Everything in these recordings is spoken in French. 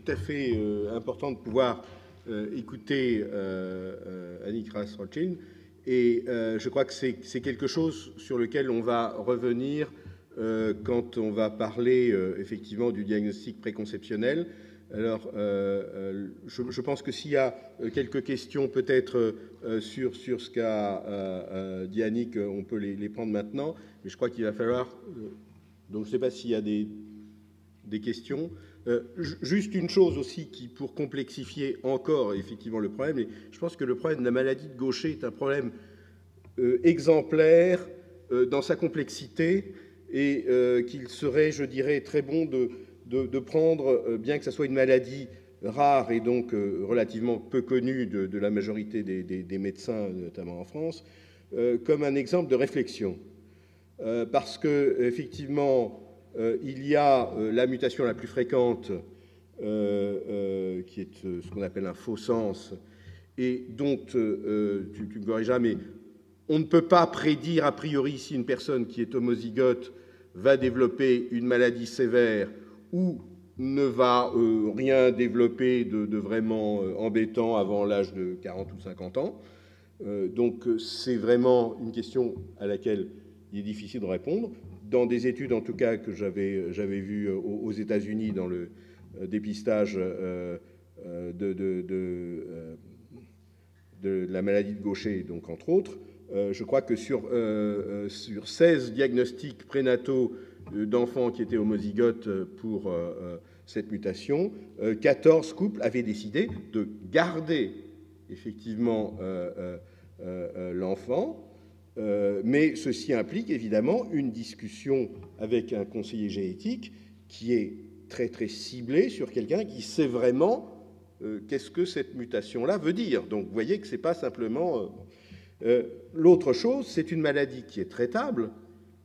tout à fait important de pouvoir écouter Annick Ras-Rothschild. Et je crois que c'est quelque chose sur lequel on va revenir quand on va parler effectivement du diagnostic préconceptionnel. Alors, je pense que s'il y a quelques questions peut-être sur ce qu'a dit Annick, on peut les prendre maintenant. Mais je crois qu'il va falloir... donc, je ne sais pas s'il y a des questions. Juste une chose aussi pour complexifier encore effectivement le problème, et je pense que le problème de la maladie de Gaucher est un problème exemplaire dans sa complexité, et qu'il serait, je dirais, très bon de prendre, bien que ce soit une maladie rare et donc relativement peu connue de la majorité des médecins, notamment en France, comme un exemple de réflexion. Parce que effectivement, il y a la mutation la plus fréquente, qui est ce qu'on appelle un faux sens, et dont tu me corrigeras, mais on ne peut pas prédire a priori si une personne qui est homozygote va développer une maladie sévère ou ne va rien développer de vraiment embêtant avant l'âge de 40 ou 50 ans. Donc c'est vraiment une question à laquelle il est difficile de répondre. Dans des études, en tout cas, que j'avais vues aux États-Unis dans le dépistage de la maladie de Gaucher, donc entre autres, je crois que sur 16 diagnostics prénataux d'enfants qui étaient homozygotes pour cette mutation, 14 couples avaient décidé de garder effectivement l'enfant. Mais ceci implique évidemment une discussion avec un conseiller génétique qui est très très ciblé sur quelqu'un qui sait vraiment qu'est-ce que cette mutation-là veut dire. Donc vous voyez que ce n'est pas simplement... L'autre chose, c'est une maladie qui est traitable,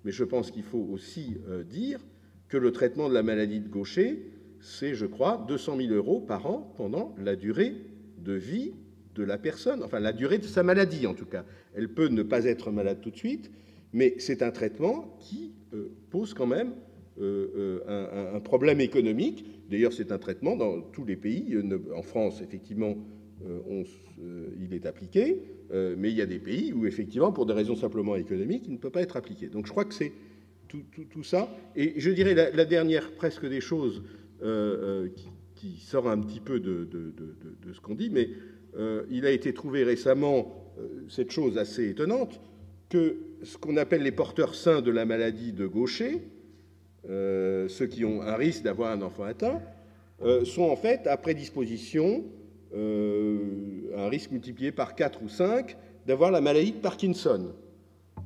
mais je pense qu'il faut aussi dire que le traitement de la maladie de Gaucher, c'est, je crois, 200 000 € par an pendant la durée de vie de la personne, enfin la durée de sa maladie en tout cas. Elle peut ne pas être malade tout de suite, mais c'est un traitement qui pose quand même un problème économique. D'ailleurs, c'est un traitement dans tous les pays. En France, effectivement, il est appliqué, mais il y a des pays où, effectivement, pour des raisons simplement économiques, il ne peut pas être appliqué. Donc je crois que c'est tout ça. Et je dirais la dernière presque des choses qui sort un petit peu de ce qu'on dit, mais il a été trouvé récemment, cette chose assez étonnante, que ce qu'on appelle les porteurs sains de la maladie de Gaucher, ceux qui ont un risque d'avoir un enfant atteint, sont en fait à prédisposition, un risque multiplié par 4 ou 5, d'avoir la maladie de Parkinson.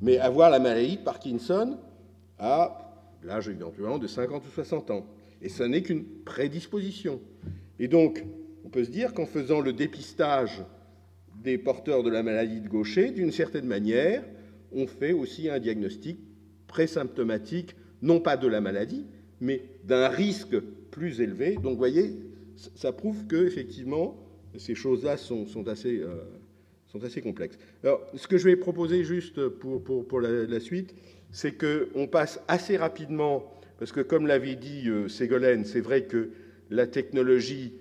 Mais avoir la maladie de Parkinson à l'âge éventuellement de 50 ou 60 ans. Et ce n'est qu'une prédisposition. Et donc, on peut se dire qu'en faisant le dépistage des porteurs de la maladie de Gaucher, d'une certaine manière, on fait aussi un diagnostic présymptomatique, non pas de la maladie, mais d'un risque plus élevé. Donc, vous voyez, ça prouve que, effectivement, ces choses-là sont assez complexes. Alors, ce que je vais proposer juste pour la suite, c'est qu'on passe assez rapidement, parce que comme l'avait dit Ségolène, c'est vrai que la technologie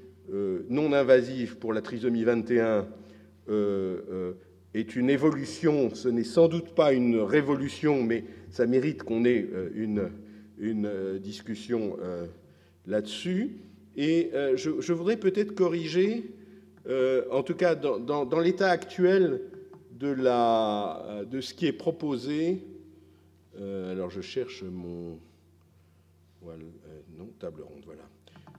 non invasive pour la trisomie 21 est une évolution. Ce n'est sans doute pas une révolution, mais ça mérite qu'on ait une discussion là-dessus. Et je voudrais peut-être corriger, en tout cas dans l'état actuel de ce qui est proposé. Alors je cherche mon... Voilà, non, table ronde, voilà.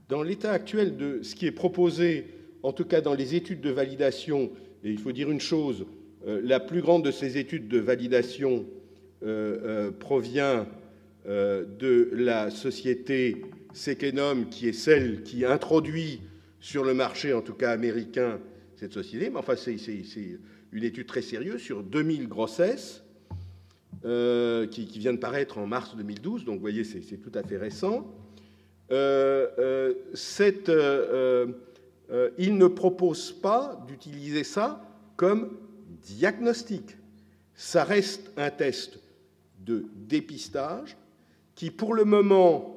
Dans l'état actuel de ce qui est proposé, en tout cas dans les études de validation, et il faut dire une chose, la plus grande de ces études de validation provient de la société Sequenom, qui est celle qui introduit sur le marché, en tout cas américain, cette société. Mais enfin, c'est une étude très sérieuse sur 2000 grossesses qui vient de paraître en mars 2012. Donc, vous voyez, c'est tout à fait récent. Il ne propose pas d'utiliser ça comme diagnostic. Ça reste un test de dépistage qui, pour le moment,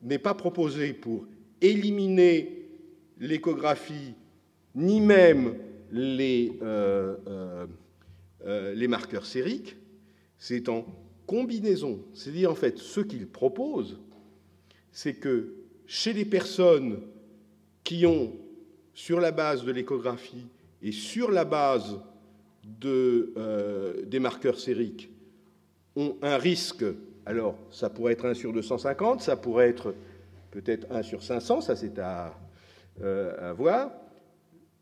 n'est pas proposé pour éliminer l'échographie, ni même les marqueurs sériques. C'est en combinaison. C'est-à-dire, en fait, ce qu'il propose, c'est que chez les personnes qui ont, sur la base de l'échographie et sur la base des marqueurs sériques, ont un risque, alors ça pourrait être 1 sur 250, ça pourrait être peut-être 1 sur 500, ça c'est à voir,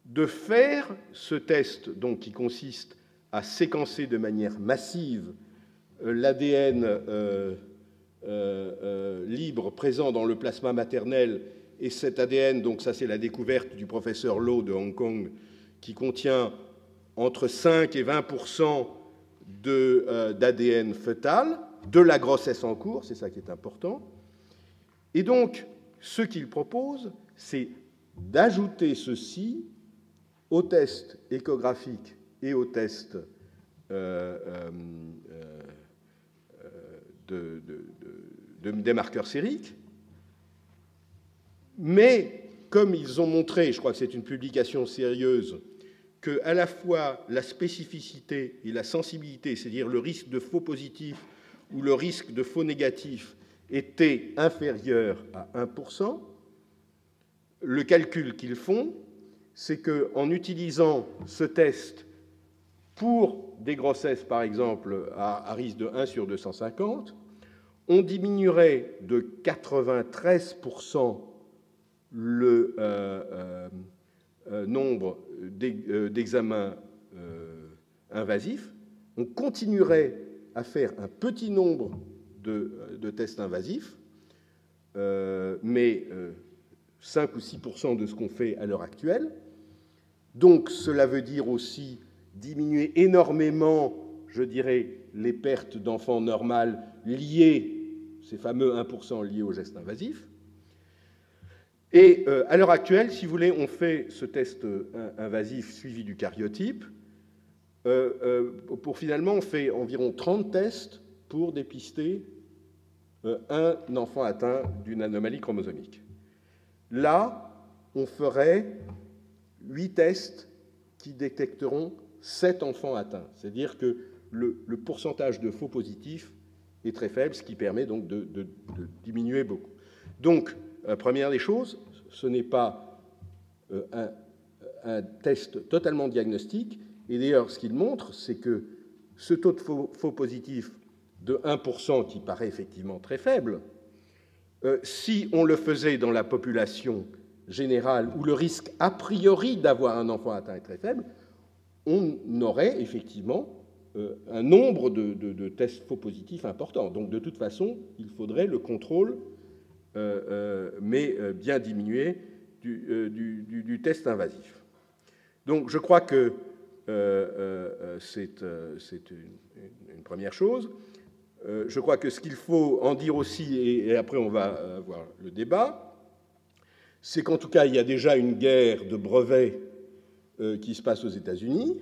de faire ce test donc, qui consiste à séquencer de manière massive l'ADN libre présent dans le plasma maternel, et cet ADN, donc ça c'est la découverte du professeur Lo de Hong Kong, qui contient entre 5 et 20% d'ADN fœtal, de la grossesse en cours, c'est ça qui est important. Et donc, ce qu'il propose, c'est d'ajouter ceci au test échographique et au test des marqueurs sériques, mais comme ils ont montré, je crois que c'est une publication sérieuse, que à la fois la spécificité et la sensibilité, c'est-à-dire le risque de faux positif ou le risque de faux négatif, étaient inférieurs à 1%, le calcul qu'ils font, c'est qu'en utilisant ce test pour des grossesses, par exemple, à risque de 1 sur 250, on diminuerait de 93% le nombre d'examens invasifs. On continuerait à faire un petit nombre de tests invasifs, mais 5 ou 6% de ce qu'on fait à l'heure actuelle. Donc cela veut dire aussi diminuer énormément, je dirais, les pertes d'enfants normales liées, ces fameux 1% liés aux gestes invasifs. Et à l'heure actuelle, si vous voulez, on fait ce test invasif suivi du karyotype. Pour finalement, on fait environ 30 tests pour dépister un enfant atteint d'une anomalie chromosomique. Là, on ferait 8 tests qui détecteront 7 enfants atteints. C'est-à-dire que le pourcentage de faux positifs est très faible, ce qui permet donc de diminuer beaucoup. Donc, première des choses, ce n'est pas un test totalement diagnostique. Et d'ailleurs, ce qu'il montre, c'est que ce taux de faux positifs de 1%, qui paraît effectivement très faible, si on le faisait dans la population générale, où le risque a priori d'avoir un enfant atteint est très faible, on aurait effectivement un nombre de tests faux positifs important. Donc de toute façon, il faudrait le contrôle, mais bien diminué, du test invasif. Donc je crois que c'est une première chose. Je crois que ce qu'il faut en dire aussi, et après on va avoir le débat, c'est qu'en tout cas, il y a déjà une guerre de brevets qui se passe aux États-Unis,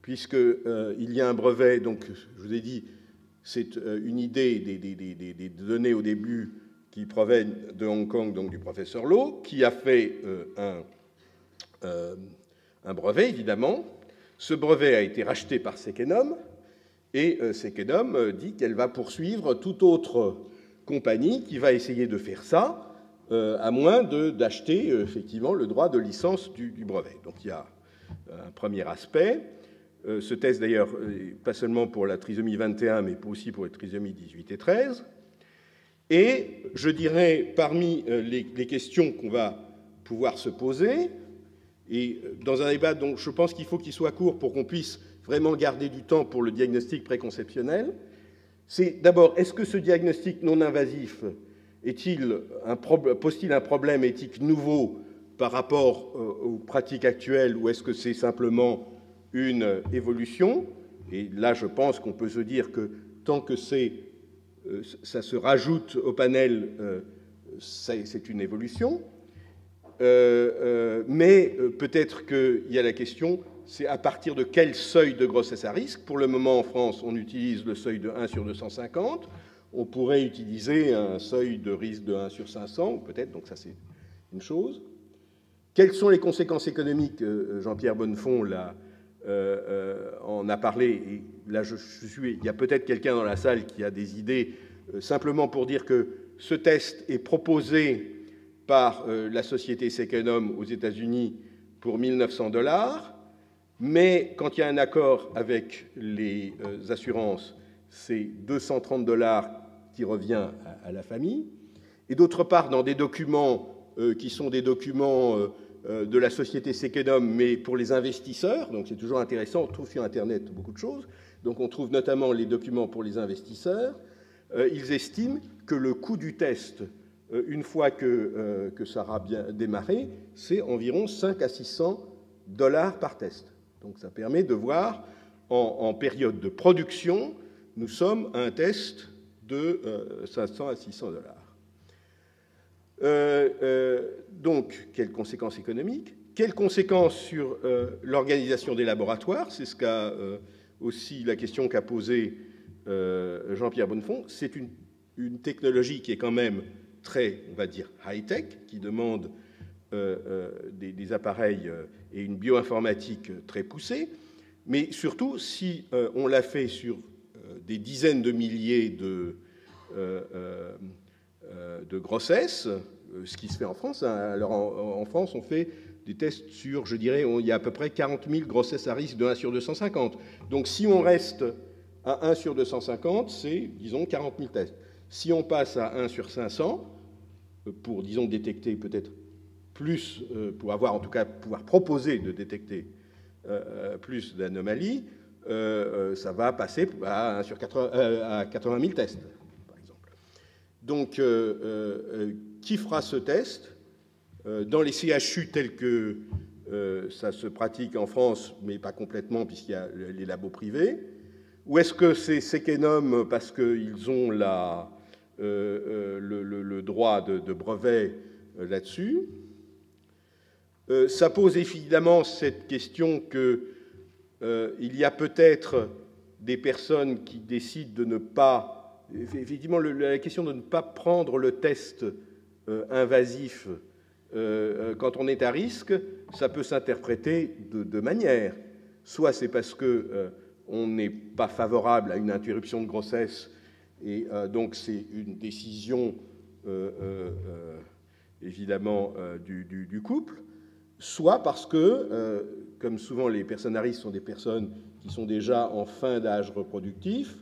puisqu'il y a un brevet, donc je vous ai dit, c'est une idée des données au début qui proviennent de Hong Kong, donc du professeur Lo, qui a fait un brevet, évidemment. Ce brevet a été racheté par Sequenom, et Sequenom dit qu'elle va poursuivre toute autre compagnie qui va essayer de faire ça, à moins d'acheter effectivement le droit de licence du brevet. Donc il y a un premier aspect. Ce test, d'ailleurs, pas seulement pour la trisomie 21, mais aussi pour les trisomies 18 et 13. Et je dirais, parmi les questions qu'on va pouvoir se poser, et dans un débat dont je pense qu'il faut qu'il soit court pour qu'on puisse vraiment garder du temps pour le diagnostic préconceptionnel, c'est d'abord, est-ce que ce diagnostic non invasif pose-t-il un problème éthique nouveau par rapport aux pratiques actuelles, ou est-ce que c'est simplement une évolution? Et là, je pense qu'on peut se dire que tant que ça se rajoute au panel, c'est une évolution. Mais peut-être qu'il y a la question, c'est à partir de quel seuil de grossesse à risque? Pour le moment, en France, on utilise le seuil de 1 sur 250. On pourrait utiliser un seuil de risque de 1 sur 500, peut-être, donc ça c'est une chose. Quelles sont les conséquences économiques? Jean-Pierre Bonnefond en a parlé. Et là, il y a peut-être quelqu'un dans la salle qui a des idées, simplement pour dire que ce test est proposé par la société Sequenom aux États-Unis pour 1 900 $, mais quand il y a un accord avec les assurances, c'est 230 $ qui revient à la famille. Et d'autre part, dans des documents qui sont des documents de la société Sequenom, mais pour les investisseurs, donc c'est toujours intéressant, on trouve sur Internet beaucoup de choses, donc on trouve notamment les documents pour les investisseurs, ils estiment que le coût du test, une fois que ça aura bien démarré, c'est environ 500 à 600 $ par test. Donc ça permet de voir, en période de production, nous sommes à un test de 500 à 600 $. Donc, quelles conséquences économiques? Quelles conséquences sur l'organisation des laboratoires? C'est ce qu'a aussi la question qu'a posée Jean-Pierre Bonnefond. C'est une technologie qui est quand même très, on va dire, high-tech, qui demande des appareils et une bioinformatique très poussée, mais surtout, si on l'a fait sur des dizaines de milliers de grossesses, ce qui se fait en France. Alors en France, on fait des tests sur, je dirais, il y a à peu près 40 000 grossesses à risque de 1 sur 250. Donc si on reste à 1 sur 250, c'est, disons, 40 000 tests. Si on passe à 1 sur 500, pour, disons, détecter peut-être plus, pour avoir, en tout cas, pouvoir proposer de détecter plus d'anomalies, ça va passer à 1 sur 80 000 tests. Donc, qui fera ce test? Dans les CHU tels que ça se pratique en France, mais pas complètement, puisqu'il y a les labos privés? Ou est-ce que c'est Sequenom parce qu'ils ont le droit de brevet là-dessus? Ça pose évidemment cette question qu'il y a peut-être des personnes qui décident de ne pas... Effectivement, la question de ne pas prendre le test invasif quand on est à risque, ça peut s'interpréter de deux manières. Soit c'est parce qu'on n'est pas favorable à une interruption de grossesse, et donc c'est une décision évidemment du couple, soit parce que, comme souvent les personnes à risque sont des personnes qui sont déjà en fin d'âge reproductif,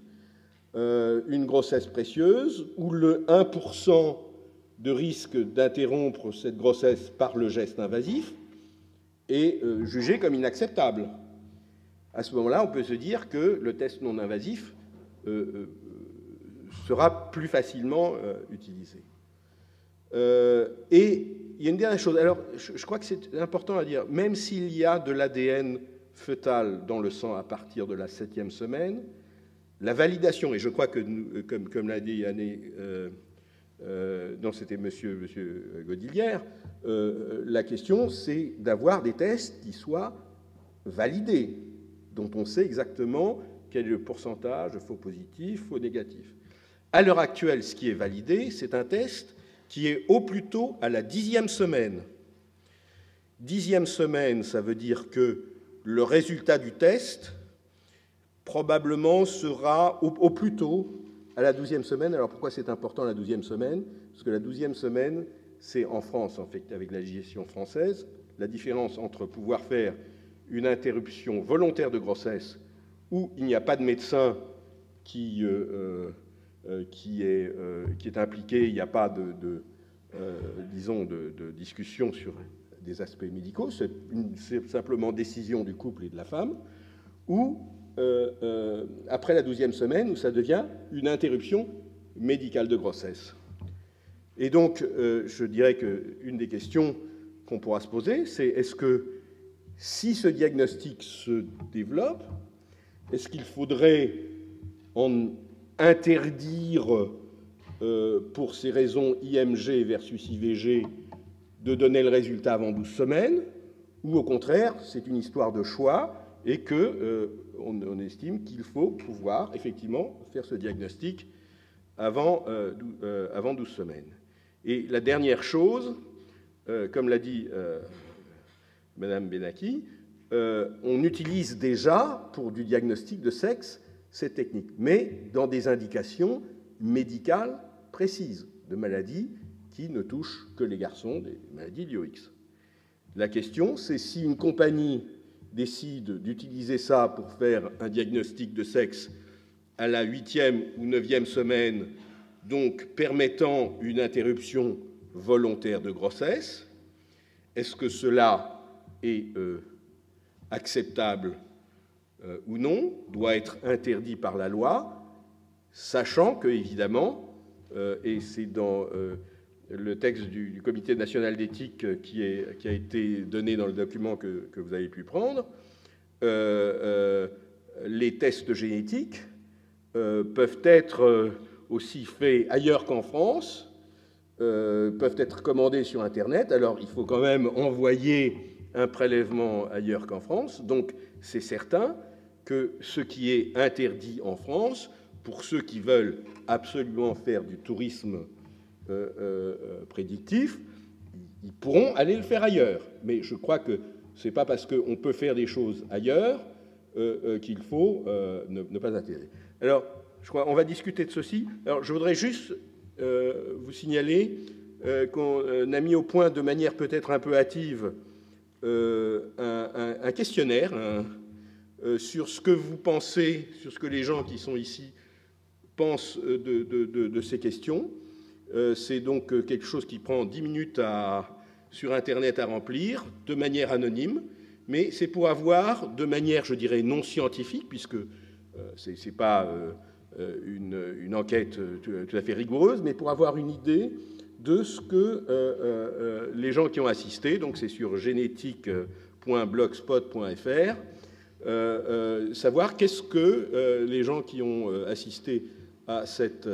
une grossesse précieuse, où le 1% de risque d'interrompre cette grossesse par le geste invasif est jugé comme inacceptable. À ce moment-là, on peut se dire que le test non invasif sera plus facilement utilisé. Et il y a une dernière chose. Alors, je crois que c'est important à dire, même s'il y a de l'ADN fœtal dans le sang à partir de la 7e semaine, la validation, et je crois que, comme l'a dit Yanné, non, c'était monsieur Godilière, la question, c'est d'avoir des tests qui soient validés, dont on sait exactement quel est le pourcentage de faux positifs, faux négatifs. À l'heure actuelle, ce qui est validé, c'est un test qui est au plus tôt à la 10e semaine. 10e semaine, ça veut dire que le résultat du test probablement sera au plus tôt à la 12e semaine. Alors pourquoi c'est important la 12e semaine? Parce que la 12e semaine, c'est en France, en fait, avec la législation française, la différence entre pouvoir faire une interruption volontaire de grossesse où il n'y a pas de médecin qui est impliqué, il n'y a pas disons, de discussion sur des aspects médicaux, c'est simplement décision du couple et de la femme, ou après la 12e semaine, où ça devient une interruption médicale de grossesse. Et donc, je dirais qu'une des questions qu'on pourra se poser, c'est est-ce que, si ce diagnostic se développe, est-ce qu'il faudrait en interdire, pour ces raisons IMG versus IVG, de donner le résultat avant 12 semaines, ou au contraire, c'est une histoire de choix, et qu'on estime qu'il faut pouvoir effectivement faire ce diagnostic avant 12 semaines. Et la dernière chose, comme l'a dit Madame Benaki, on utilise déjà pour du diagnostic de sexe ces techniques, mais dans des indications médicales précises de maladies qui ne touchent que les garçons, des maladies liées au X. La question, c'est si une compagnie décide d'utiliser ça pour faire un diagnostic de sexe à la 8e ou 9e semaine, donc permettant une interruption volontaire de grossesse, est-ce que cela est acceptable ou non, doit être interdit par la loi, sachant que, évidemment, et c'est dans le texte du Comité national d'éthique qui a été donné dans le document que vous avez pu prendre, les tests génétiques peuvent être aussi faits ailleurs qu'en France, peuvent être commandés sur Internet. Alors, il faut quand même envoyer un prélèvement ailleurs qu'en France. Donc, c'est certain que ce qui est interdit en France, pour ceux qui veulent absolument faire du tourisme prédictif, ils pourront aller le faire ailleurs. Mais je crois que ce n'est pas parce qu'on peut faire des choses ailleurs qu'il faut ne pas interdire. Alors, je crois qu'on va discuter de ceci. Alors, je voudrais juste vous signaler qu'on a mis au point de manière peut-être un peu hâtive un questionnaire sur ce que vous pensez, sur ce que les gens qui sont ici pensent de ces questions. C'est donc quelque chose qui prend 10 minutes sur Internet à remplir, de manière anonyme, mais c'est pour avoir, de manière, je dirais, non scientifique, puisque ce n'est pas une enquête tout à fait rigoureuse, mais pour avoir une idée de ce que les gens qui ont assisté, donc c'est sur génétique.blogspot.fr, savoir qu'est-ce que les gens qui ont assisté à cette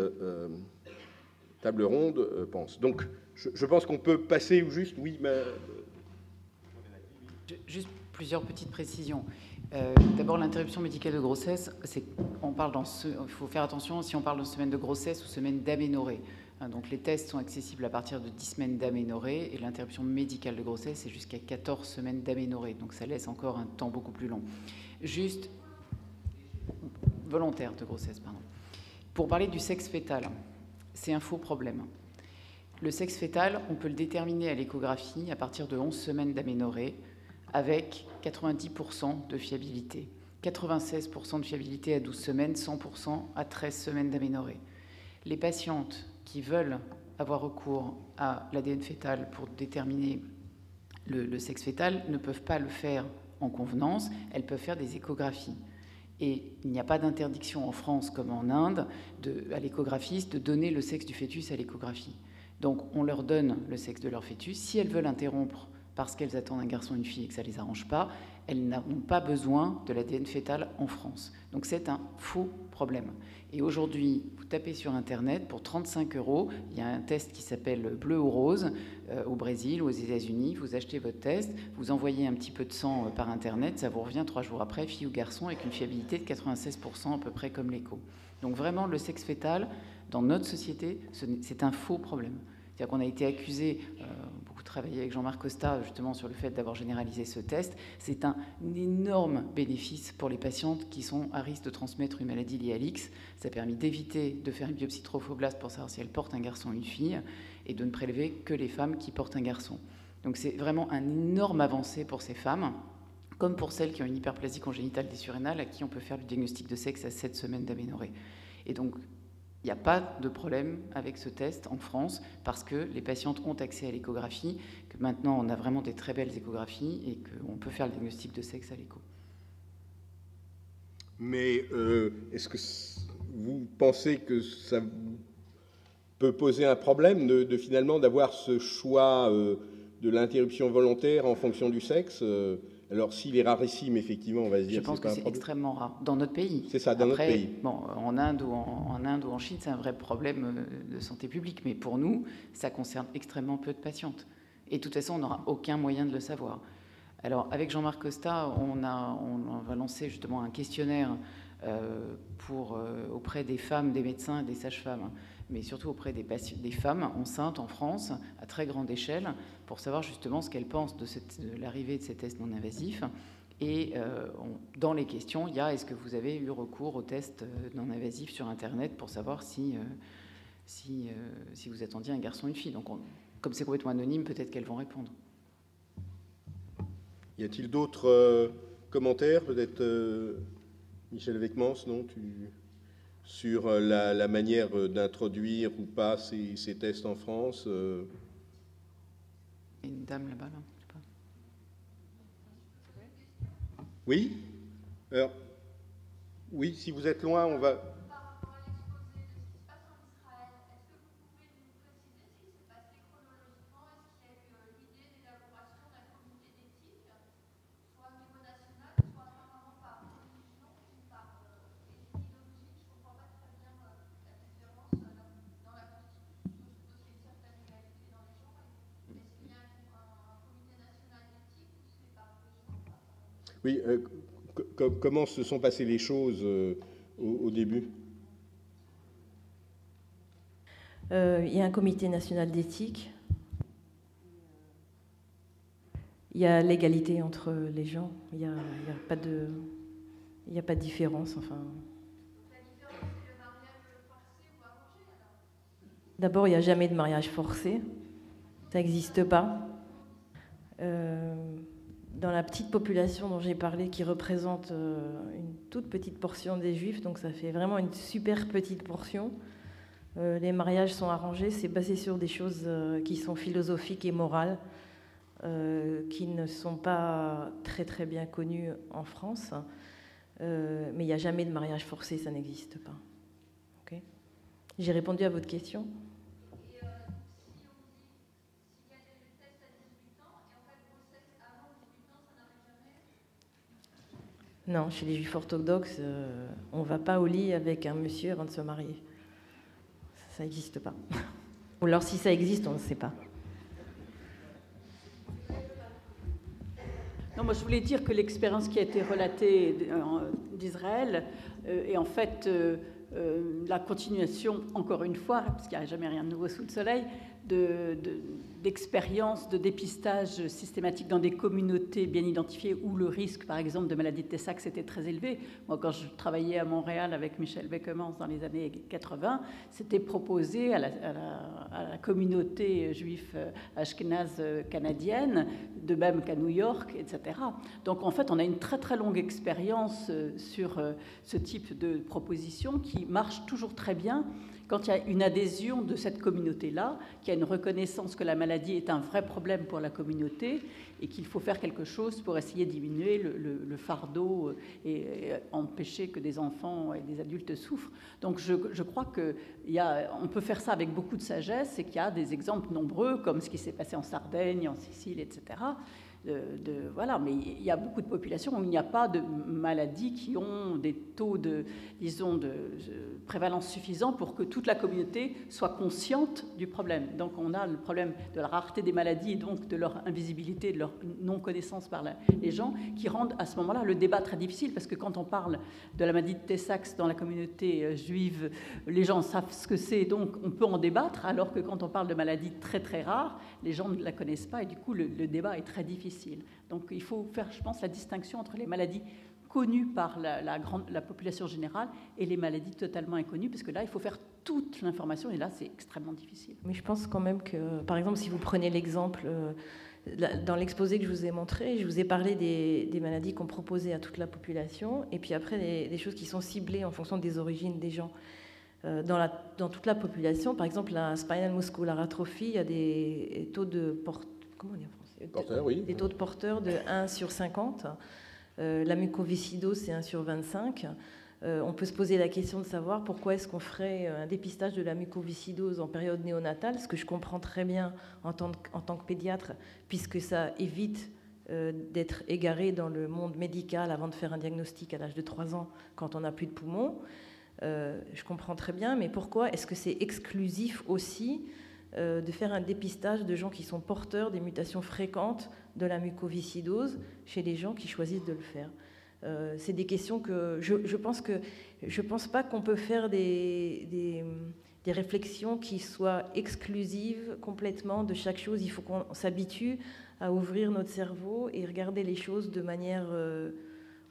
table ronde pensent. Donc, je pense qu'on peut passer ou juste, oui, mais... Juste plusieurs petites précisions. D'abord, l'interruption médicale de grossesse, on parle il faut faire attention si on parle de semaine de grossesse ou semaine d'aménorrhée. Donc les tests sont accessibles à partir de 10 semaines d'aménorrhée et l'interruption médicale de grossesse c'est jusqu'à 14 semaines d'aménorrhée. Donc ça laisse encore un temps beaucoup plus long. Juste volontaire de grossesse, pardon. Pour parler du sexe fœtal, c'est un faux problème. Le sexe fœtal, on peut le déterminer à l'échographie à partir de 11 semaines d'aménorrhée avec 90% de fiabilité. 96% de fiabilité à 12 semaines, 100% à 13 semaines d'aménorrhée. Les patientes qui veulent avoir recours à l'ADN fœtal pour déterminer le sexe fœtal ne peuvent pas le faire en convenance, elles peuvent faire des échographies. Et il n'y a pas d'interdiction en France comme en Inde à l'échographiste de donner le sexe du fœtus à l'échographie. Donc on leur donne le sexe de leur fœtus. Si elles veulent interrompre parce qu'elles attendent un garçon ou une fille et que ça ne les arrange pas, elles n'ont pas besoin de l'ADN fœtal en France. Donc c'est un faux problème. Et aujourd'hui, vous tapez sur Internet, pour 35 €, il y a un test qui s'appelle Bleu ou Rose, au Brésil ou aux États-Unis. Vous achetez votre test, vous envoyez un petit peu de sang par Internet, ça vous revient 3 jours après, fille ou garçon, avec une fiabilité de 96% à peu près comme l'écho. Donc vraiment, le sexe fœtal, dans notre société, c'est un faux problème. C'est-à-dire qu'on a été accusé, beaucoup travaillé avec Jean-Marc Costa justement sur le fait d'avoir généralisé ce test. C'est un énorme bénéfice pour les patientes qui sont à risque de transmettre une maladie liée à l'X. Ça a permis d'éviter de faire une biopsie trophoblaste pour savoir si elles portent un garçon ou une fille et de ne prélever que les femmes qui portent un garçon. Donc c'est vraiment un énorme avancée pour ces femmes, comme pour celles qui ont une hyperplasie congénitale des surrénales à qui on peut faire le diagnostic de sexe à 7 semaines d'aménorrhée. Et donc, il n'y a pas de problème avec ce test en France parce que les patientes ont accès à l'échographie, que maintenant on a vraiment des très belles échographies et qu'on peut faire le diagnostic de sexe à l'écho. Mais est-ce que vous pensez que ça peut poser un problème de finalement d'avoir ce choix de l'interruption volontaire en fonction du sexe alors, s'il est rarissime, effectivement, on va se dire... Je pense que c'est extrêmement rare, dans notre pays. C'est ça, dans notre pays. Bon, en Inde ou en Chine, c'est un vrai problème de santé publique. Mais pour nous, ça concerne extrêmement peu de patientes. Et de toute façon, on n'aura aucun moyen de le savoir. Alors, avec Jean-Marc Costa, on va lancer justement un questionnaire auprès des femmes, des médecins et des sages-femmes mais surtout auprès des femmes enceintes en France, à très grande échelle, pour savoir justement ce qu'elles pensent de l'arrivée de ces tests non invasifs. Et dans les questions, il y a: est-ce que vous avez eu recours aux tests non invasifs sur Internet pour savoir si vous attendiez un garçon ou une fille. Donc, comme c'est complètement anonyme, peut-être qu'elles vont répondre. Y a-t-il d'autres commentaires, peut-être Michel Weckmans, non, sur la manière d'introduire ou pas ces tests en France Une dame là-bas, là. Oui. Alors, oui, si vous êtes loin, on va... Par rapport à l'exposé de ce qui se passe en Israël, est-ce que vous pouvez nous préciser ce qui s'est passé chronologiquement? Est-ce qu'il y a eu l'idée d'élaboration d'un comité d'éthique, soit au niveau national, soit apparemment par religion ou par idéologie? Je ne comprends pas très bien la différence dans la Constitution. Je suppose qu'il y a une certaine égalité dans les genres. Est-ce qu'il y a un comité national d'éthique ou c'est par région? Oui, comment se sont passées les choses au début? Il y a un comité national d'éthique. Il y a l'égalité entre les gens. Il n'y a pas de différence. Enfin. La différence, c'est le mariage forcé ou arrangé, alors? D'abord, il n'y a jamais de mariage forcé. Ça n'existe pas. Dans la petite population dont j'ai parlé, qui représente une toute petite portion des Juifs, donc ça fait vraiment une super petite portion, les mariages sont arrangés, c'est basé sur des choses qui sont philosophiques et morales, qui ne sont pas très très bien connues en France, mais il n'y a jamais de mariage forcé, ça n'existe pas. Okay. J'ai répondu à votre question. Non, chez les Juifs orthodoxes, on ne va pas au lit avec un monsieur avant de se marier. Ça n'existe pas. Ou alors si ça existe, on ne sait pas. Non, moi je voulais dire que l'expérience qui a été relatée d'Israël est en fait la continuation, encore une fois, parce qu'il n'y a jamais rien de nouveau sous le soleil, d'expériences de dépistage systématique dans des communautés bien identifiées où le risque, par exemple, de maladie de Tay-Sachs était très élevé. Moi, quand je travaillais à Montréal avec Michel Weckmans dans les années 80, c'était proposé à la communauté juive ashkénaze canadienne, de même qu'à New York, etc. Donc, en fait, on a une très, très longue expérience sur ce type de proposition qui marche toujours très bien quand il y a une adhésion de cette communauté-là, qu'il y a une reconnaissance que la maladie est un vrai problème pour la communauté et qu'il faut faire quelque chose pour essayer de diminuer le fardeau et empêcher que des enfants et des adultes souffrent. Donc je crois qu'on peut faire ça avec beaucoup de sagesse et qu'il y a des exemples nombreux, comme ce qui s'est passé en Sardaigne, en Sicile, etc., voilà, mais il y a beaucoup de populations où il n'y a pas de maladies qui ont des taux de prévalence suffisants pour que toute la communauté soit consciente du problème. Donc on a le problème de la rareté des maladies et donc de leur invisibilité, de leur non-connaissance par les gens, qui rendent à ce moment-là le débat très difficile, parce que quand on parle de la maladie de Tay-Sachs dans la communauté juive, les gens savent ce que c'est, donc on peut en débattre, alors que quand on parle de maladies très très rares, les gens ne la connaissent pas et du coup le débat est très difficile. Donc il faut faire, je pense, la distinction entre les maladies connues par la population générale et les maladies totalement inconnues, parce que là, il faut faire toute l'information et là, c'est extrêmement difficile. Mais je pense quand même que, par exemple, si vous prenez l'exemple, dans l'exposé que je vous ai montré, je vous ai parlé des maladies qu'on proposait à toute la population, et puis après, des choses qui sont ciblées en fonction des origines des gens. Dans toute la population, par exemple, la spinal muscular atrophy, il y a des taux de des taux de porteurs de 1 sur 50. La mucoviscidose, c'est 1 sur 25. On peut se poser la question de savoir pourquoi est-ce qu'on ferait un dépistage de la mucoviscidose en période néonatale, ce que je comprends très bien en tant que pédiatre, puisque ça évite d'être égaré dans le monde médical avant de faire un diagnostic à l'âge de 3 ans quand on n'a plus de poumons. Je comprends très bien, mais pourquoi est-ce que c'est exclusif aussi de faire un dépistage de gens qui sont porteurs des mutations fréquentes de la mucoviscidose chez les gens qui choisissent de le faire? C'est des questions que je pense pas qu'on peut faire des réflexions qui soient exclusives complètement de chaque chose. Il faut qu'on s'habitue à ouvrir notre cerveau et regarder les choses de manière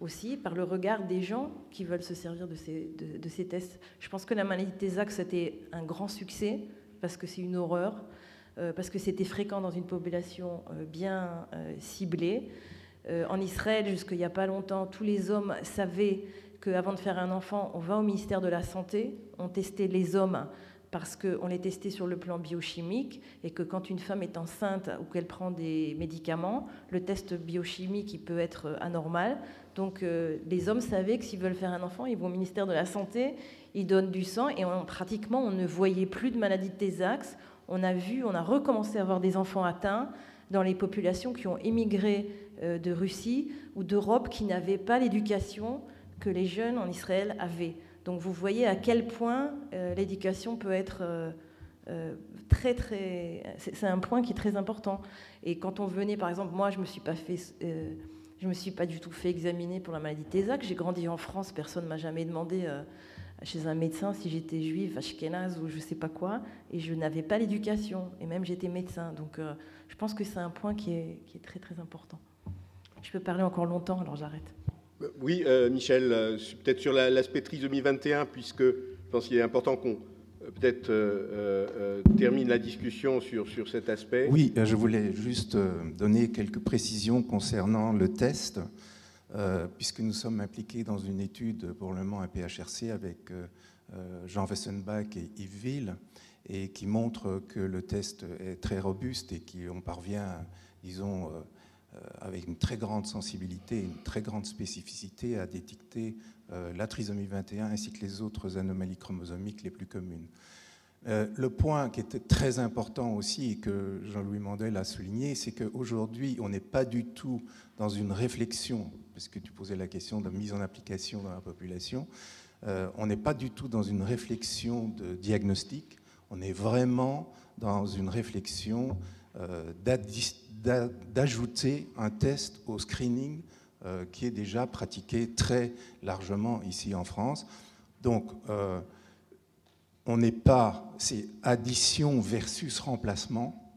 aussi par le regard des gens qui veulent se servir de ces tests. Je pense que la maladie de Tay-Sachs, c'était un grand succès parce que c'est une horreur, parce que c'était fréquent dans une population bien ciblée. En Israël, jusqu'il n'y a pas longtemps, tous les hommes savaient qu'avant de faire un enfant, on va au ministère de la Santé, on testait les hommes parce qu'on les testait sur le plan biochimique et que quand une femme est enceinte ou qu'elle prend des médicaments, le test biochimique il peut être anormal. Donc les hommes savaient que s'ils veulent faire un enfant, ils vont au ministère de la Santé, ils donnent du sang et pratiquement on ne voyait plus de maladie de Tay-Sachs. On a recommencé à avoir des enfants atteints dans les populations qui ont émigré de Russie ou d'Europe qui n'avaient pas l'éducation que les jeunes en Israël avaient. Donc vous voyez à quel point l'éducation peut être très, très... C'est un point qui est très important. Et quand on venait, par exemple, moi, je me suis pas du tout fait examiner pour la maladie de Tay-Sachs. J'ai grandi en France, personne ne m'a jamais demandé chez un médecin si j'étais juive, ashkénaze ou je sais pas quoi. Et je n'avais pas l'éducation. Et même j'étais médecin. Donc je pense que c'est un point qui est très, très important. Je peux parler encore longtemps, alors j'arrête. Oui, Michel, peut-être sur l'aspect trisomie 21, puisque je pense qu'il est important qu'on peut-être termine la discussion sur cet aspect. Oui, je voulais juste donner quelques précisions concernant le test, puisque nous sommes impliqués dans une étude pour le moment à PHRC avec Jean Wessenbach et Yves Ville, et qui montre que le test est très robuste et qu'on parvient, disons, avec une très grande sensibilité, une très grande spécificité à détecter la trisomie 21 ainsi que les autres anomalies chromosomiques les plus communes. Le point qui était très important aussi et que Jean-Louis Mandel a souligné, c'est qu'aujourd'hui, on n'est pas du tout dans une réflexion, parce que tu posais la question de mise en application dans la population, on n'est pas du tout dans une réflexion de diagnostic, on est vraiment dans une réflexion d'ajouter un test au screening qui est déjà pratiqué très largement ici en France. Donc, on n'est pas, c'est addition versus remplacement,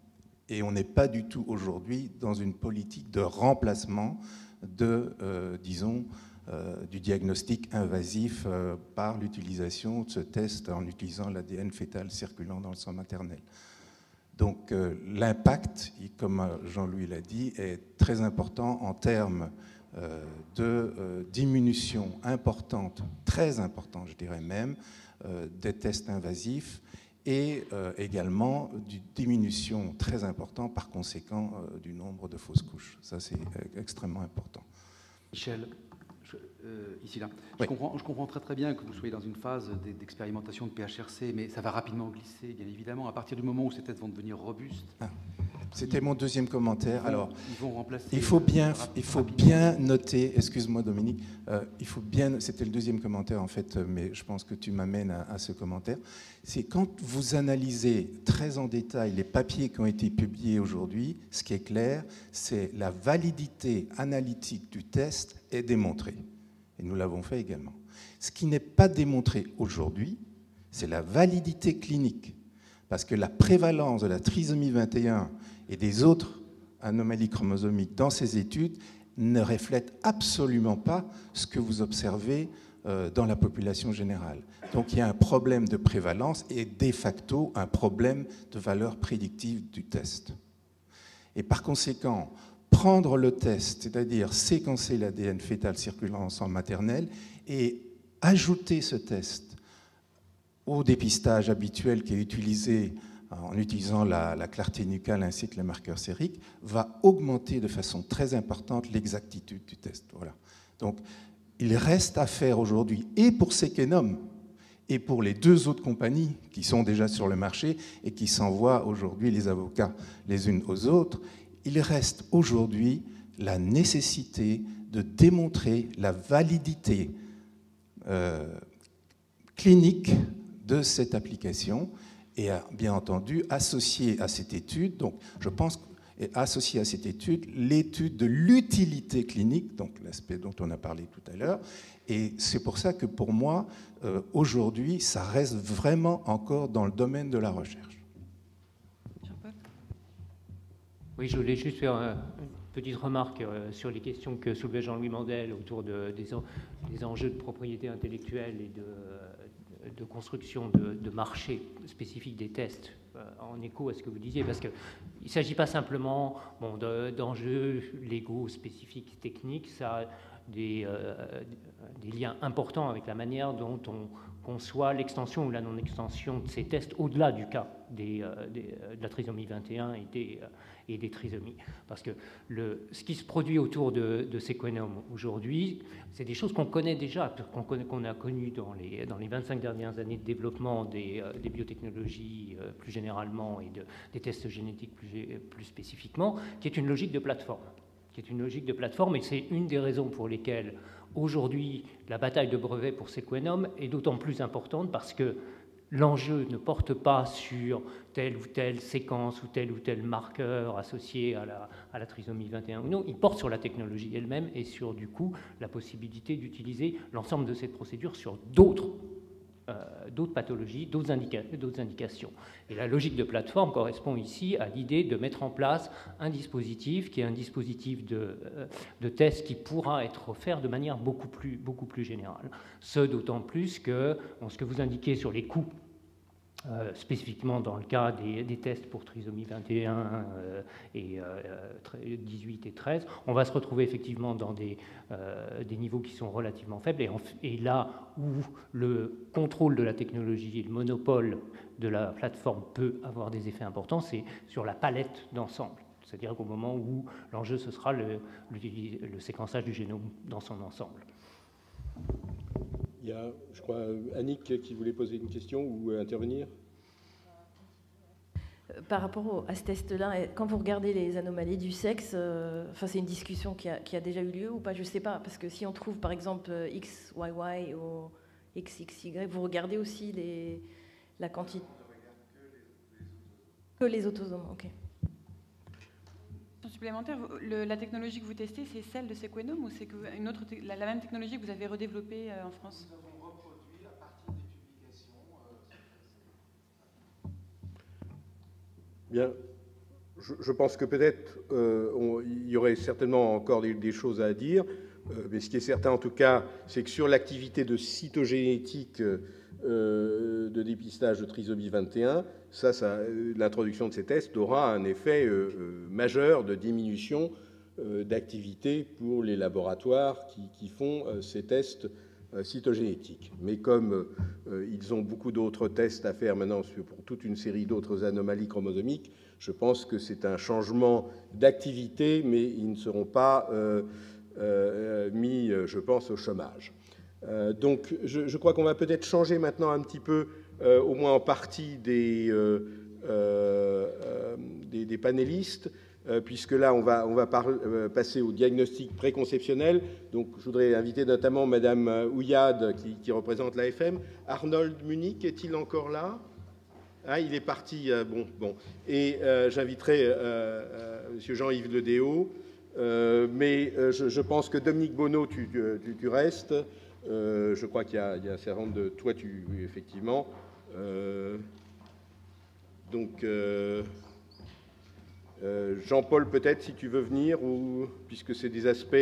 et on n'est pas du tout aujourd'hui dans une politique de remplacement de, disons, du diagnostic invasif par l'utilisation de ce test en utilisant l'ADN fœtal circulant dans le sang maternel. Donc l'impact, comme Jean-Louis l'a dit, est très important en termes de diminution importante, très importante je dirais même, des tests invasifs et également d'une diminution très importante par conséquent du nombre de fausses couches. Ça c'est extrêmement important. Michel, ici là. Oui. Je comprends très très bien que vous soyez dans une phase d'expérimentation de PHRC, mais ça va rapidement glisser, bien évidemment, à partir du moment où ces tests vont devenir robustes. C'était mon deuxième commentaire. Alors, ils vont remplacer. Il faut bien noter, excuse-moi Dominique, c'était le deuxième commentaire en fait, mais je pense que tu m'amènes à ce commentaire. C'est quand vous analysez très en détail les papiers qui ont été publiés aujourd'hui, ce qui est clair, c'est la validité analytique du test est démontrée. Et nous l'avons fait également. Ce qui n'est pas démontré aujourd'hui, c'est la validité clinique. Parce que la prévalence de la trisomie 21 et des autres anomalies chromosomiques dans ces études ne reflète absolument pas ce que vous observez dans la population générale. Donc il y a un problème de prévalence et de facto un problème de valeur prédictive du test. Et par conséquent, prendre le test, c'est-à-dire séquencer l'ADN fœtal circulant en sang maternel et ajouter ce test au dépistage habituel qui est utilisé en utilisant la clarté nucale ainsi que les marqueurs sériques, va augmenter de façon très importante l'exactitude du test. Voilà. Donc, il reste à faire aujourd'hui, et pour Sequenom, et pour les deux autres compagnies qui sont déjà sur le marché et qui s'envoient aujourd'hui les avocats les unes aux autres, il reste aujourd'hui la nécessité de démontrer la validité clinique de cette application et bien entendu associé à cette étude. Donc je pense, et associé à cette étude l'étude de l'utilité clinique, donc l'aspect dont on a parlé tout à l'heure. Et c'est pour ça que pour moi, aujourd'hui, ça reste vraiment encore dans le domaine de la recherche. Jean-Paul ? Oui, je voulais juste faire une petite remarque sur les questions que soulevait Jean-Louis Mandel autour des enjeux de propriété intellectuelle et de construction de marché spécifique des tests, en écho à ce que vous disiez, parce qu'il ne s'agit pas simplement d'enjeux légaux spécifiques, techniques, ça a des liens importants avec la manière dont on conçoit l'extension ou la non-extension de ces tests au-delà du cas de la trisomie 21 et des trisomies. Parce que ce qui se produit autour de Sequenom aujourd'hui, c'est des choses qu'on connaît déjà, qu'on a connues dans les 25 dernières années de développement des biotechnologies plus généralement et des tests génétiques plus spécifiquement, qui est une logique de plateforme. Et c'est une des raisons pour lesquelles aujourd'hui la bataille de brevets pour Sequenom est d'autant plus importante, parce que l'enjeu ne porte pas sur telle ou telle séquence ou tel marqueur associé à la trisomie 21 ou non, il porte sur la technologie elle-même et sur du coup la possibilité d'utiliser l'ensemble de cette procédure sur d'autres pathologies, d'autres indications. Et la logique de plateforme correspond ici à l'idée de mettre en place un dispositif qui est un dispositif de test qui pourra être offert de manière beaucoup plus générale. Ce d'autant plus que ce que vous indiquez sur les coûts, spécifiquement dans le cas des tests pour trisomie 21 et 18 et 13, on va se retrouver effectivement dans des niveaux qui sont relativement faibles, et là où le contrôle de la technologie et le monopole de la plateforme peut avoir des effets importants, c'est sur la palette d'ensemble. C'est-à-dire qu'au moment où l'enjeu, ce sera le séquençage du génome dans son ensemble. Il y a, je crois, Annick qui voulait poser une question ou intervenir. Par rapport à ce test-là, quand vous regardez les anomalies du sexe, c'est une discussion qui a déjà eu lieu ou pas, je ne sais pas, parce que si on trouve par exemple XYY ou XXY, vous regardez aussi la quantité. Que les autosomes, ok. Supplémentaire, la technologie que vous testez, c'est celle de Sequenom ou c'est la même technologie que vous avez redéveloppée en France? Nous avons reproduit à partir des publications. Bien, je pense que peut-être il y aurait certainement encore des choses à dire, mais ce qui est certain en tout cas, c'est que sur l'activité de cytogénétique de dépistage de trisomie 21, l'introduction de ces tests aura un effet majeur de diminution d'activité pour les laboratoires qui font ces tests cytogénétiques. Mais comme ils ont beaucoup d'autres tests à faire maintenant pour toute une série d'autres anomalies chromosomiques, je pense que c'est un changement d'activité, mais ils ne seront pas mis, je pense, au chômage. Donc je crois qu'on va peut-être changer maintenant un petit peu, au moins en partie, des panélistes, puisque là on va passer au diagnostic préconceptionnel. Donc je voudrais inviter notamment Madame Ouillade qui représente l'AFM. Arnold Munich, est-il encore là? Ah, il est parti. Bon. Et j'inviterai Monsieur Jean-Yves Ledéo. Mais je pense que Dominique Bonneau, tu restes. Je crois qu'il y a un certain nombre de... Toi, effectivement. Donc, Jean-Paul, peut-être, si tu veux venir, puisque c'est des aspects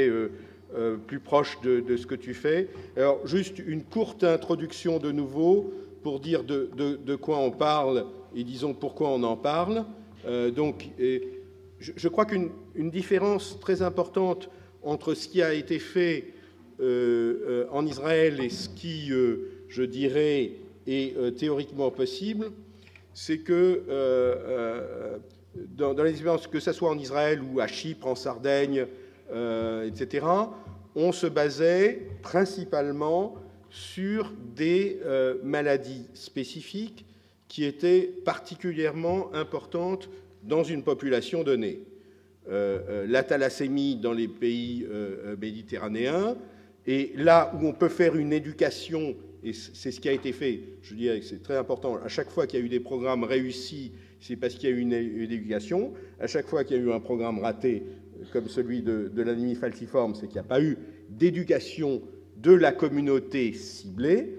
plus proches de ce que tu fais. Alors, juste une courte introduction de nouveau pour dire de quoi on parle et disons pourquoi on en parle. Je crois qu'une différence très importante entre ce qui a été fait en Israël et ce qui, je dirais, est théoriquement possible, c'est que dans les expériences, que ce soit en Israël ou à Chypre, en Sardaigne, etc., on se basait principalement sur des maladies spécifiques qui étaient particulièrement importantes dans une population donnée. La thalassémie dans les pays méditerranéens, et là où on peut faire une éducation, et c'est ce qui a été fait, je dirais que c'est très important, à chaque fois qu'il y a eu des programmes réussis, c'est parce qu'il y a eu une éducation. À chaque fois qu'il y a eu un programme raté, comme celui de l'anémie falciforme, c'est qu'il n'y a pas eu d'éducation de la communauté ciblée,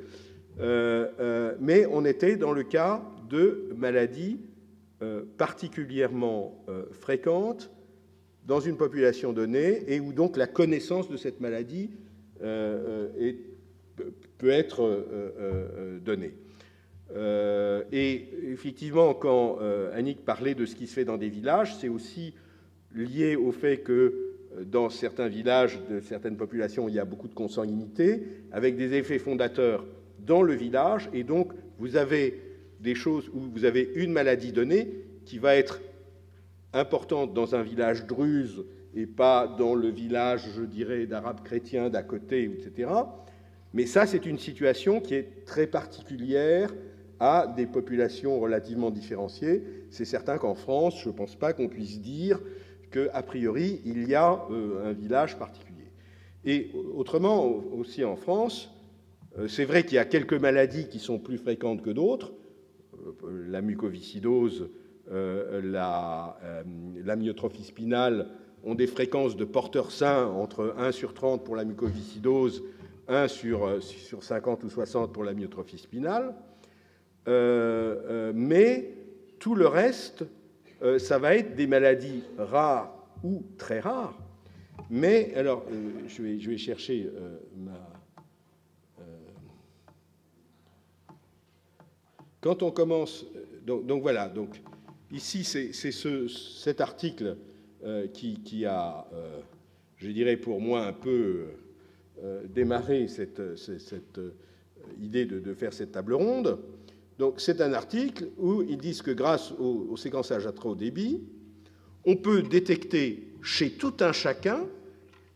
mais on était dans le cas de maladies particulièrement fréquentes dans une population donnée et où donc la connaissance de cette maladie peut être donnée. Et effectivement, quand Annick parlait de ce qui se fait dans des villages, c'est aussi lié au fait que dans certains villages, de certaines populations, il y a beaucoup de consanguinité, avec des effets fondateurs dans le village, et donc vous avez des choses où vous avez une maladie donnée qui va être importante dans un village druze et pas dans le village, je dirais, d'arabes chrétiens d'à côté, etc. Mais ça, c'est une situation qui est très particulière à des populations relativement différenciées. C'est certain qu'en France, je ne pense pas qu'on puisse dire qu'a priori, il y a un village particulier. Et autrement, aussi en France, c'est vrai qu'il y a quelques maladies qui sont plus fréquentes que d'autres. La mucoviscidose, la myotrophie spinale ont des fréquences de porteurs sains entre 1 sur 30 pour la mucoviscidose, 1 sur 50 ou 60 pour la myotrophie spinale. Mais tout le reste, ça va être des maladies rares ou très rares. Mais, alors, je vais chercher quand on commence... Donc voilà, donc, ici, c'est cet article qui a, je dirais pour moi, un peu démarré cette idée de faire cette table ronde. Donc c'est un article où ils disent que grâce au séquençage à très haut débit, on peut détecter chez tout un chacun,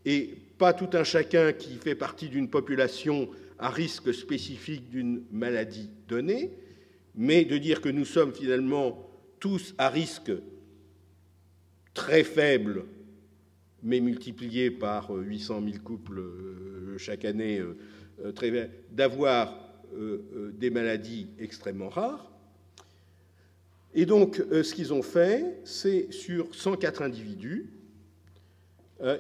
et pas tout un chacun qui fait partie d'une population à risque spécifique d'une maladie donnée, mais de dire que nous sommes finalement tous à risque très faible, mais multiplié par 800 000 couples chaque année, d'avoir des maladies extrêmement rares. Et donc, ce qu'ils ont fait, c'est sur 104 individus,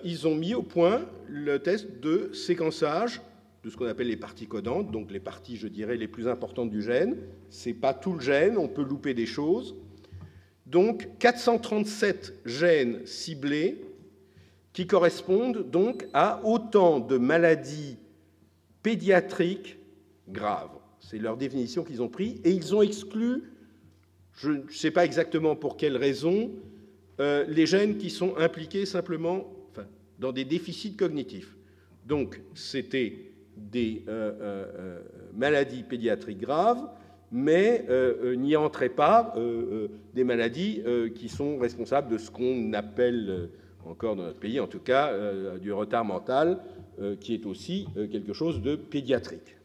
ils ont mis au point le test de séquençage de ce qu'on appelle les parties codantes, donc les parties, je dirais, les plus importantes du gène. Ce n'est pas tout le gène, on peut louper des choses. Donc, 437 gènes ciblés qui correspondent donc à autant de maladies pédiatriques graves. C'est leur définition qu'ils ont pris, et ils ont exclu, je ne sais pas exactement pour quelle raison, les gènes qui sont impliqués simplement dans des déficits cognitifs. Donc, c'était des maladies pédiatriques graves, mais n'y entraient pas des maladies qui sont responsables de ce qu'on appelle, encore dans notre pays en tout cas, du retard mental, qui est aussi quelque chose de pédiatrique.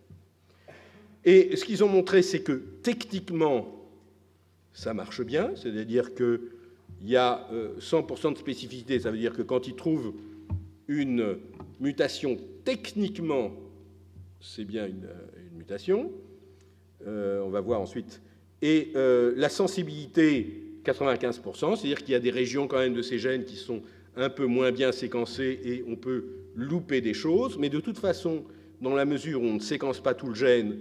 Et ce qu'ils ont montré, c'est que techniquement, ça marche bien, c'est-à-dire qu'il y a 100% de spécificité, ça veut dire que quand ils trouvent une mutation, techniquement, c'est bien une mutation, on va voir ensuite, et la sensibilité, 95%, c'est-à-dire qu'il y a des régions quand même de ces gènes qui sont un peu moins bien séquencées et on peut louper des choses, mais de toute façon, dans la mesure où on ne séquence pas tout le gène,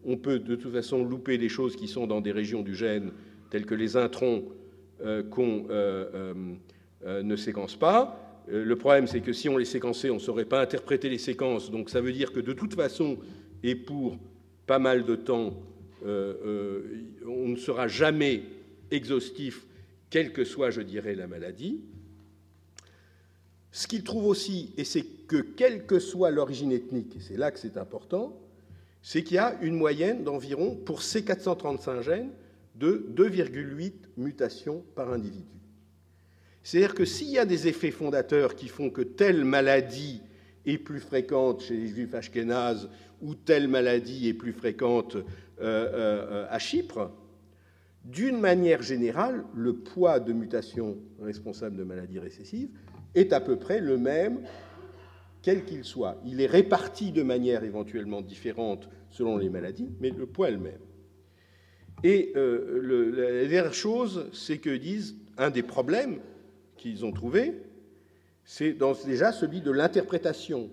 on peut de toute façon louper des choses qui sont dans des régions du gène, telles que les introns qu'on ne séquence pas. Le problème, c'est que si on les séquençait, on ne saurait pas interpréter les séquences. Donc ça veut dire que de toute façon, et pour pas mal de temps, on ne sera jamais exhaustif, quelle que soit, je dirais, la maladie. Ce qu'il trouve aussi, et c'est que quelle que soit l'origine ethnique, et c'est là que c'est important, c'est qu'il y a une moyenne d'environ, pour ces 435 gènes, de 2,8 mutations par individu. C'est-à-dire que s'il y a des effets fondateurs qui font que telle maladie est plus fréquente chez les Juifs ashkénazes ou telle maladie est plus fréquente à Chypre, d'une manière générale, le poids de mutations responsables de maladies récessives est à peu près le même, quel qu'il soit. Il est réparti de manière éventuellement différente selon les maladies, mais le poids est le même. Et la dernière chose, c'est que disent, un des problèmes qu'ils ont trouvé, c'est déjà celui de l'interprétation.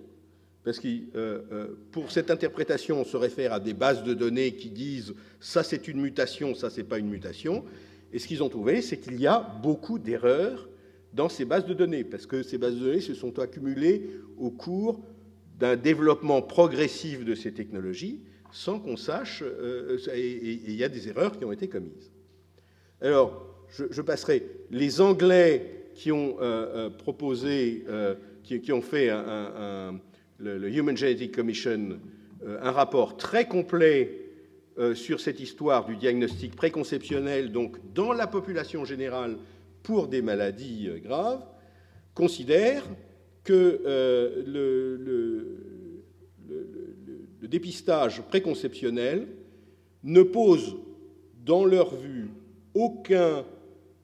Parce que pour cette interprétation, on se réfère à des bases de données qui disent ça c'est une mutation, ça c'est pas une mutation. Et ce qu'ils ont trouvé, c'est qu'il y a beaucoup d'erreurs dans ces bases de données, parce que ces bases de données se sont accumulées au cours d'un développement progressif de ces technologies, sans qu'on sache, et il y a des erreurs qui ont été commises. Alors, je passerai. Les Anglais qui ont proposé, qui ont fait le Human Genetic Commission, un rapport très complet sur cette histoire du diagnostic préconceptionnel, donc dans la population générale pour des maladies graves, considèrent que le dépistage préconceptionnel ne pose, dans leur vue, aucun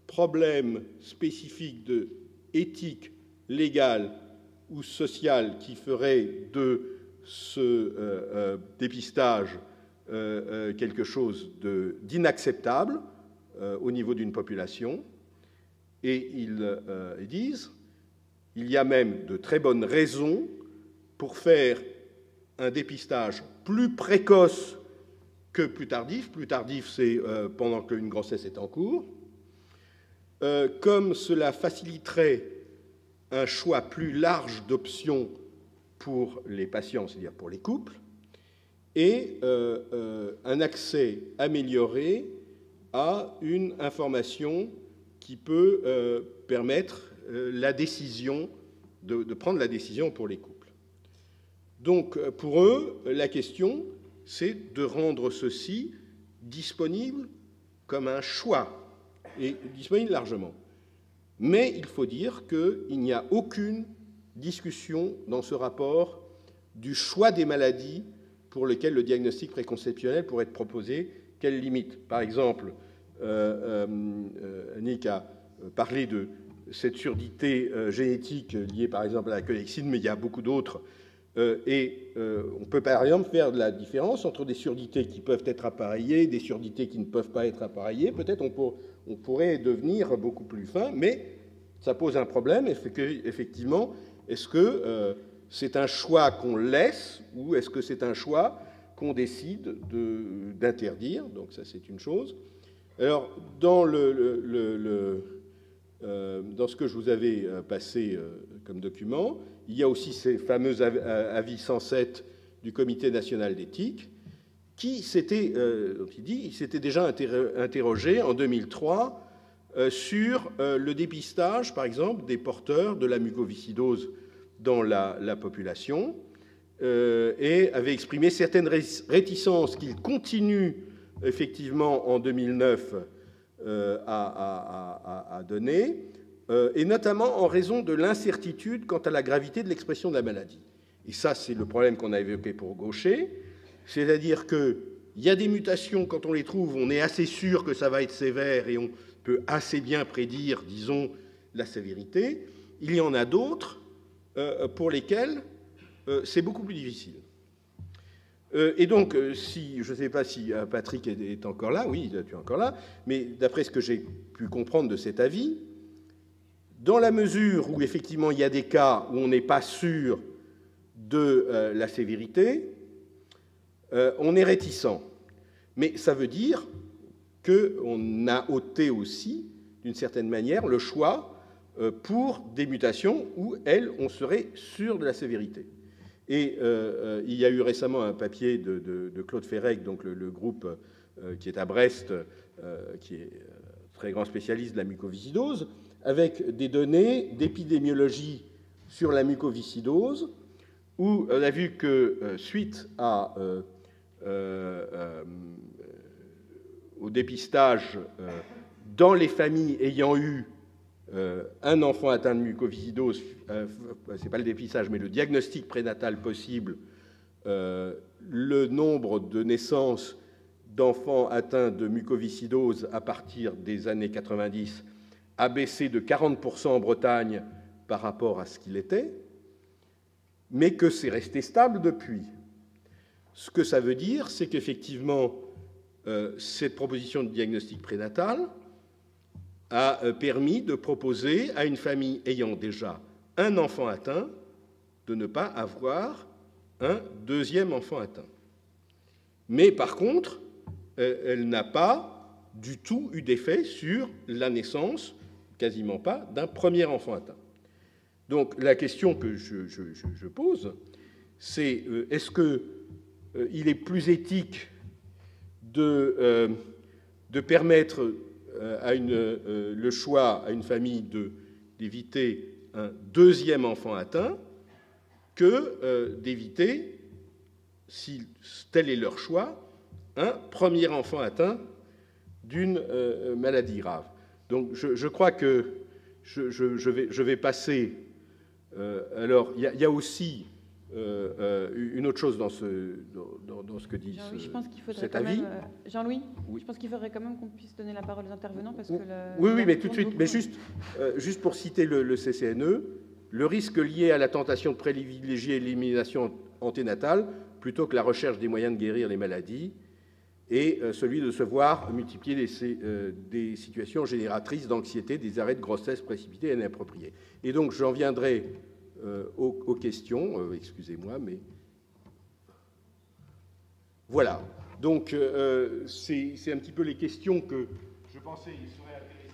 problème spécifique de éthique, légale ou sociale qui ferait de ce dépistage quelque chose d'inacceptable au niveau d'une population. Et ils disent, il y a même de très bonnes raisons pour faire un dépistage plus précoce que plus tardif. Plus tardif, c'est pendant qu'une grossesse est en cours. Comme cela faciliterait un choix plus large d'options pour les patients, c'est-à-dire pour les couples, et un accès amélioré à une information qui peut permettre la décision, de prendre la décision pour les couples. Donc, pour eux, la question, c'est de rendre ceci disponible comme un choix, et disponible largement. Mais il faut dire qu'il n'y a aucune discussion dans ce rapport du choix des maladies pour lesquelles le diagnostic préconceptionnel pourrait être proposé. Quelles limites? Par exemple, Annick a parlé de cette surdité génétique liée par exemple à la connexine, mais il y a beaucoup d'autres. On peut par exemple faire de la différence entre des surdités qui peuvent être appareillées, des surdités qui ne peuvent pas être appareillées. Peut-être on pourrait devenir beaucoup plus fin, mais ça pose un problème. Effectivement, est-ce que c'est un choix qu'on laisse ou est-ce que c'est un choix qu'on décide d'interdire? Donc ça, c'est une chose. Alors, dans dans ce que je vous avais passé comme document, il y a aussi ces fameux avis 107 du Comité national d'éthique qui s'était déjà interrogé en 2003 sur le dépistage, par exemple, des porteurs de la mucoviscidose dans la population et avait exprimé certaines réticences qu'il continue effectivement en 2009 à donner, et notamment en raison de l'incertitude quant à la gravité de l'expression de la maladie. Et ça, c'est le problème qu'on a évoqué pour Gaucher, c'est-à-dire qu'il y a des mutations, quand on les trouve, on est assez sûr que ça va être sévère et on peut assez bien prédire, disons, la sévérité. Il y en a d'autres pour lesquelles c'est beaucoup plus difficile. Et donc, si, je ne sais pas si Patrick est encore là, oui, tu es encore là, mais d'après ce que j'ai pu comprendre de cet avis, dans la mesure où effectivement il y a des cas où on n'est pas sûr de la sévérité, on est réticent. Mais ça veut dire qu'on a ôté aussi, d'une certaine manière, le choix pour des mutations où, elles, on serait sûr de la sévérité. Et il y a eu récemment un papier de Claude Ferrec, donc le groupe qui est à Brest, qui est très grand spécialiste de la mucoviscidose, avec des données d'épidémiologie sur la mucoviscidose, où on a vu que suite au dépistage dans les familles ayant eu un enfant atteint de mucoviscidose, c'est pas le dépistage, mais le diagnostic prénatal possible, le nombre de naissances d'enfants atteints de mucoviscidose à partir des années 90 a baissé de 40% en Bretagne par rapport à ce qu'il était, mais que c'est resté stable depuis. Ce que ça veut dire, c'est qu'effectivement, cette proposition de diagnostic prénatal a permis de proposer à une famille ayant déjà un enfant atteint de ne pas avoir un deuxième enfant atteint. Mais par contre, elle n'a pas du tout eu d'effet sur la naissance, quasiment pas, d'un premier enfant atteint. Donc la question que je pose, c'est est-ce qu'il est plus éthique de permettre le choix à une famille d'éviter un deuxième enfant atteint que d'éviter, si tel est leur choix, un premier enfant atteint d'une maladie grave. Donc je crois que je vais passer... alors, il y a aussi une autre chose dans ce que dit Jean-Louis, je pense qu'il faudrait cet quand avis. même, Jean-Louis, Oui. je pense qu'il faudrait quand même qu'on puisse donner la parole aux intervenants parce que oui, mais tout de suite. Mais juste pour citer le CCNE, le risque lié à la tentation de privilégier l'élimination anténatale plutôt que la recherche des moyens de guérir les maladies et celui de se voir multiplier des situations génératrices d'anxiété, des arrêts de grossesse précipités et inappropriés. Et donc j'en viendrai aux questions, excusez-moi, mais voilà. Donc c'est un petit peu les questions que je pensais il serait intéressant.